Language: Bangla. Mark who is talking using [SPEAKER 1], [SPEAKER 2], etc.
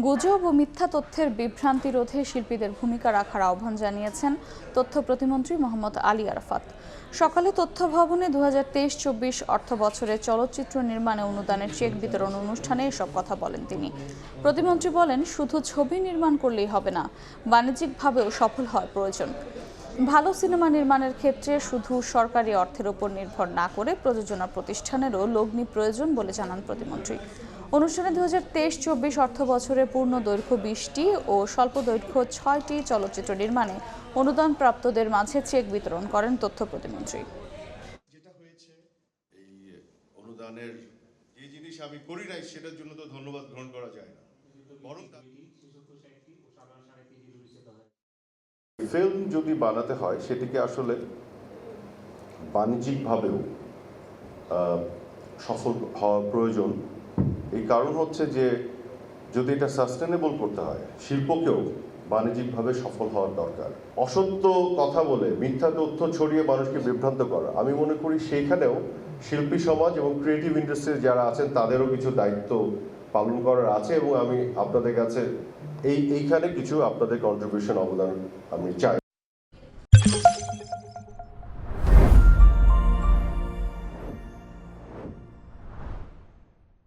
[SPEAKER 1] গুজব ও মিথ্যা তথ্যের বিভ্রান্তি রোধে শিল্পীদের ভূমিকা রাখার আহ্বান জানিয়েছেন তথ্য প্রতিমন্ত্রী মোহাম্মদ আলী আরাফাত। সকালে তথ্য ভবনে 2023-24 অর্থ বছরে চলচ্চিত্র নির্মাণে অনুদানের চেক বিতরণ অনুষ্ঠানে এসব কথা বলেন তিনি। প্রতিমন্ত্রী বলেন, শুধু ছবি নির্মাণ করলেই হবে না, বাণিজ্যিকভাবেও সফল হওয়া প্রয়োজন। ভালো সিনেমা নির্মাণের ক্ষেত্রে শুধু সরকারি অর্থের উপর নির্ভর না করে প্রযোজনা প্রতিষ্ঠানেরও লগ্নি প্রয়োজন বলে জানান প্রতিমন্ত্রী। অনুষ্ঠানে 2023-24 অর্থ বছরে পূর্ণ দৈর্ঘ্য 20টি ও স্বল্প দৈর্ঘ্য 6টি চলচ্চিত্র নির্মাণে অনুদান প্রাপ্তদের মাঝে চেক বিতরণ করেন তথ্য প্রতিমন্ত্রী।
[SPEAKER 2] যেটা হয়েছে এই অনুদানের যে জিনিস আমি করি নাই সেটার জন্য তো ধন্যবাদ গ্রহণ করা যায় না, বরং ফিল্ম যদি বানাতে হয় সেটিকে আসলে বাণিজ্যিকভাবেও সফল হওয়ার প্রয়োজন। এই কারণ হচ্ছে যে যদি এটা সাস্টেনেবল করতে হয়, শিল্পকেও বাণিজ্যিকভাবে সফল হওয়ার দরকার। অসত্য কথা বলে মিথ্যা তথ্য ছড়িয়ে মানুষকে বিভ্রান্ত করা, আমি মনে করি সেইখানেও শিল্পী সমাজ এবং ক্রিয়েটিভ ইন্ডাস্ট্রির যারা আছেন তাদেরও কিছু দায়িত্ব পালন করার আছে, এবং আমি আপনাদের কাছে এইখানে কিছু আপনাদের কন্ট্রিবিউশন অবদান আমি চাই।